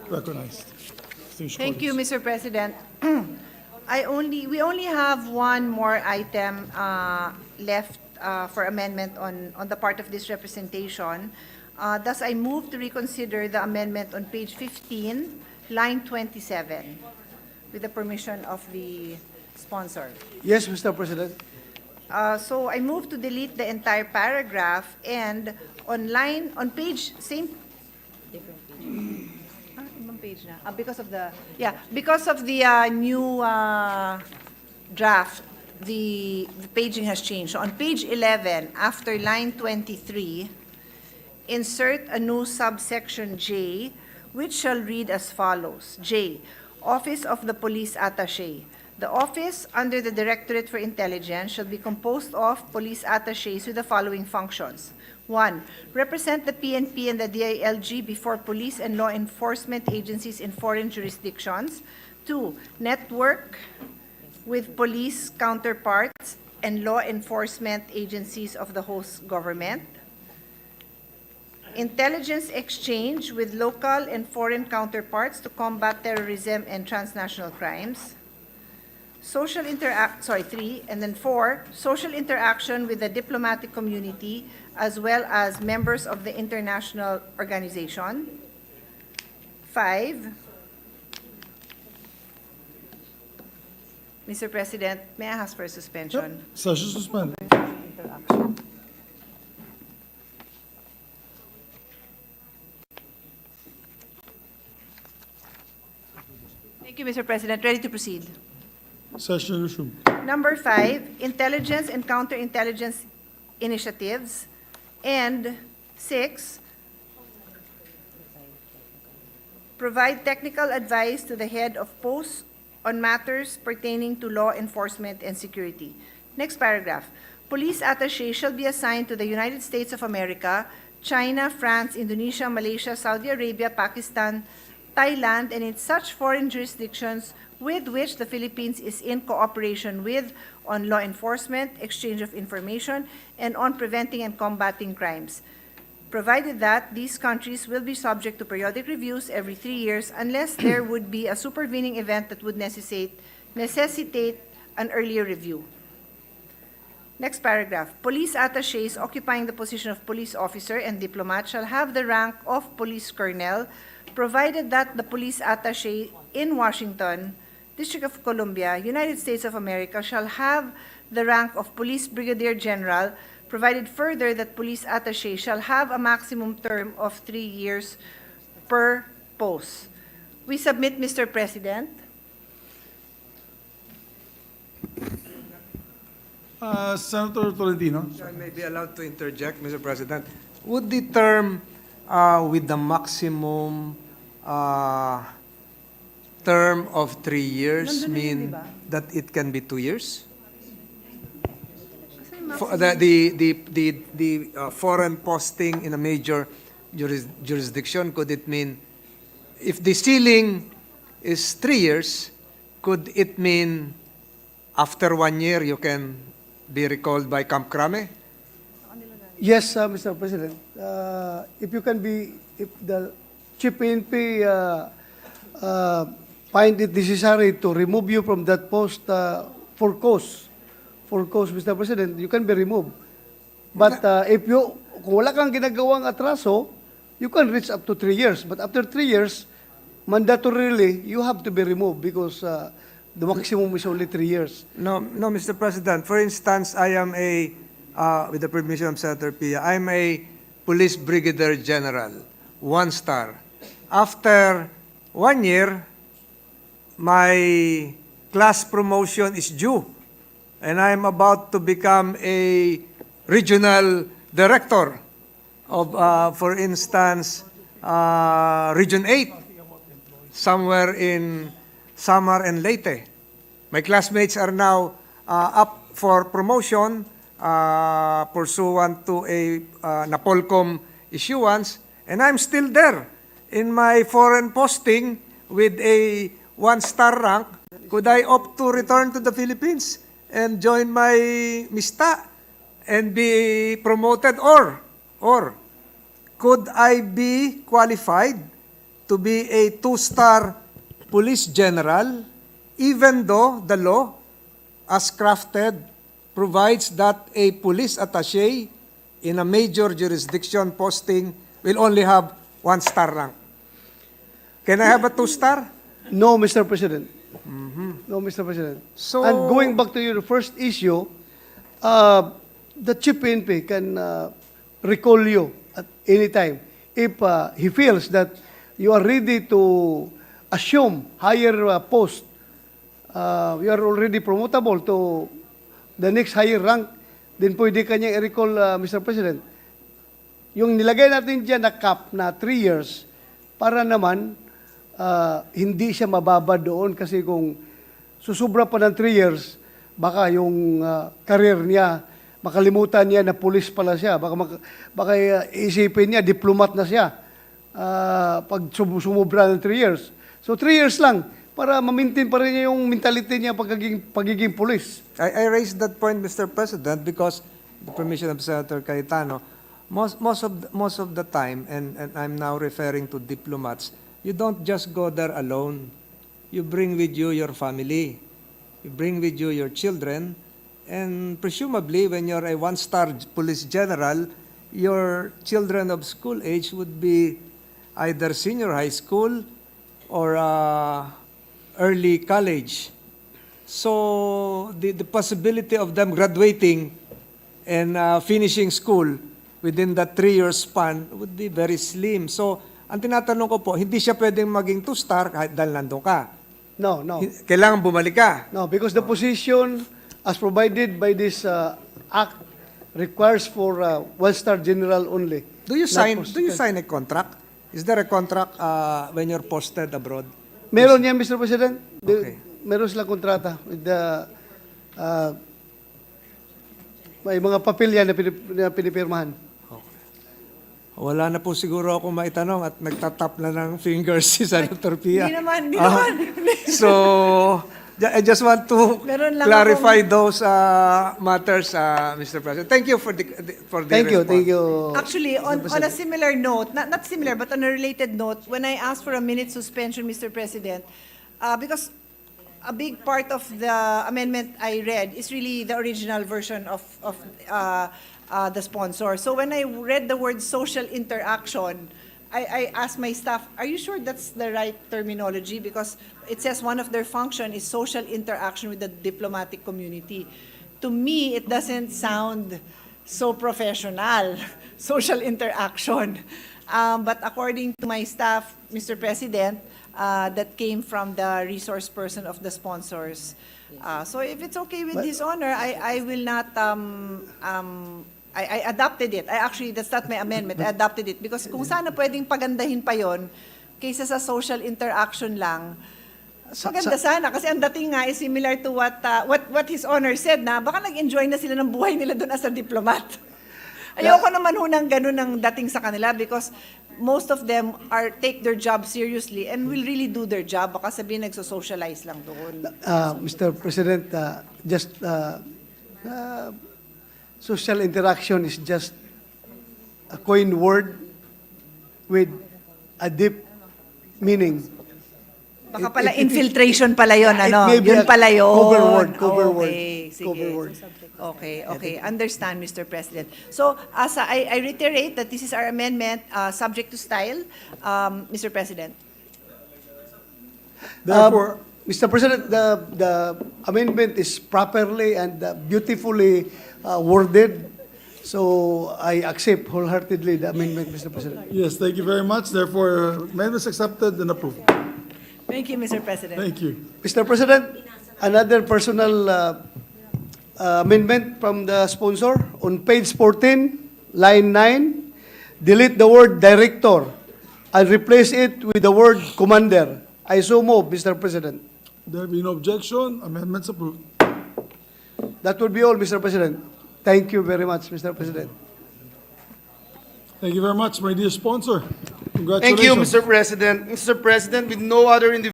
recognized. Thank you, Mr. President. We only have one more item left for amendment on the part of this representation. Thus, I move to reconsider the amendment on page 15, line 27, with the permission of the sponsor. Yes, Mr. President. So I move to delete the entire paragraph and on page, same, ibang page na. Because of the new draft, the paging has changed. So on page 11, after line 23, insert a new subsection J, which shall read as follows. J, Office of the Police Attaché. The office under the Directorate for Intelligence shall be composed of police attachés with the following functions. 1. Represent the PNP and the DILG before police and law enforcement agencies in foreign jurisdictions. 2. Network with police counterparts and law enforcement agencies of the host government. Intelligence exchange with local and foreign counterparts to combat terrorism and transnational crimes. 3, and then 4, social interaction with the diplomatic community as well as members of the international organization. 5, Mr. President, may I ask for a suspension? Session suspended. Interaction. Thank you, Mr. President. Ready to proceed. Session resumed. Number 5, intelligence and counterintelligence initiatives. And 6, provide technical advice to the head of posts on matters pertaining to law enforcement and security. Next paragraph. Police attaché shall be assigned to the United States of America, China, France, Indonesia, Malaysia, Saudi Arabia, Pakistan, Thailand, and in such foreign jurisdictions with which the Philippines is in cooperation with on law enforcement, exchange of information, and on preventing and combating crimes, provided that these countries will be subject to periodic reviews every 3 years unless there would be a supervening event that would necessitate an earlier review. Next paragraph. Police attachés occupying the position of police officer and diplomat shall have the rank of police colonel, provided that the police attaché in Washington, District of Columbia, United States of America, shall have the rank of police brigadier general, provided further that police attaché shall have a maximum term of 3 years per post. We submit, Mr. President. Senator Tolentino. I may be allowed to interject, Mr. President. Would the term with the maximum term of 3 years mean that it can be 2 years? For the foreign posting in a major jurisdiction, could it mean, if the ceiling is 3 years, could it mean after 1 year you can be recalled by Camp Crame? Yes, Mr. President. If the Chief PNP find it necessary to remove you from that post for cause, Mr. President, you can be removed. But kung wala kang ginagawang atraso, you can reach up to 3 years. But after 3 years, mandatorily, you have to be removed because the maximum is only 3 years. No, Mr. President. For instance, I am with the permission of Senator Pia, I'm a police brigadier general, 1 star. After 1 year, my class promotion is due, and I'm about to become a regional director of, for instance, Region 8, somewhere in Samar and Leyte. My classmates are now up for promotion pursuant to a Napolcom issuance, and I'm still there in my foreign posting with a 1-star rank. Could I opt to return to the Philippines and join my MISTA and be promoted, or could I be qualified to be a two-star police general, even though the law, as crafted, provides that a police attaché in a major jurisdiction posting will only have 1-star rank. Can I have a 2-star? No, Mr. President. No, Mr. President. So- And going back to your first issue, the Chief PNP can recall you at any time if he feels that you are ready to assume higher post. You are already promotable to the next higher rank, then pwede kanyang i-recall, Mr. President. Yung nilagay natin dyan na cap na 3 years, para naman hindi siya mababa doon kasi kung susubra pa ng 3 years, baka yung career niya, makalimutan niya na police pala siya. Baka isipin niya, diplomat na siya pag sumubra ng 3 years. So 3 years lang, para ma-maintain pa rin niya yung mentality niya pagiging police. I raised that point, Mr. President, because the permission of Senator Cayetano, most of the time, and I'm now referring to diplomats, you don't just go there alone. You bring with you your family. You bring with you your children. And presumably, when you're a 1-star police general, your children of school age would be either senior high school or early college. So the possibility of them graduating and finishing school within that 3-year span would be very slim. So ang tinatanong ko po, hindi siya pwedeng maging 2-star kahit dahil nandun ka. No, no. Kailangan bumalik ka. No, because the position as provided by this act requires for 1-star general only. Do you Not sign a contract? Is there a contract when you're posted abroad? Meron yan, Mr. President. Okay. Meron silang kontrata with the may mga papel yan na pinipirmahan. Wala na po siguro ako maitanong at nagtatap na ng fingers si Senator Pia. Hindi naman. So, I just want to Meron lang clarify those matters, Mr. President. Thank you for the Thank you, response. thank you. Actually, on a similar note, not similar, but on a related note, when I asked for a minute suspension, Mr. President, because a big part of the amendment I read is really the original version of the sponsor. So when I read the word social interaction, I asked my staff, are you sure that's the right terminology? Because it says one of their function is social interaction with the diplomatic community. To me, it doesn't sound so professional, social interaction. But according to my staff, Mr. President, that came from the resource person of the sponsors. So if it's okay with His Honor, I will not, I adopted it. That's not my amendment. I adopted it because kung sana pwedeng pagandahin pa yon kaysa sa social interaction lang, maganda sana. Kasi ang dating nga is similar to what His Honor said na baka nag-enjoy na sila ng buhay nila doon as a diplomat. Ayoko naman ho ng ganun ang dating sa kanila because most of them take their job seriously and will really do their job. Baka sabihin nagso-socialize lang doon. Mr. President, social interaction is just a coined word with a deep meaning. Baka pala infiltration pala yun, It ano? may be Yun a pala yun. cover word. Okay, sige. Cover word. Okay. Understand, Mr. President. So, as I reiterate that this is our amendment subject to style, Mr. President. Therefore, Mr. President, the amendment is properly and beautifully worded. So I accept wholeheartedly the amendment, Mr. President. yes, thank you very much. Therefore, amendment is accepted and approved. Thank you, Mr. President. Thank you. Mr. President, another personal amendment from the sponsor on page 14, line 9, delete the word director and replace it with the word commander. I so move, Mr. President. There be no objection. Amendments approved. That will be all, Mr. President. Thank you very much, Mr. President. Thank you very much, my dear sponsor. Thank you, Congratulations. Mr. President. Mr. President, with no other individual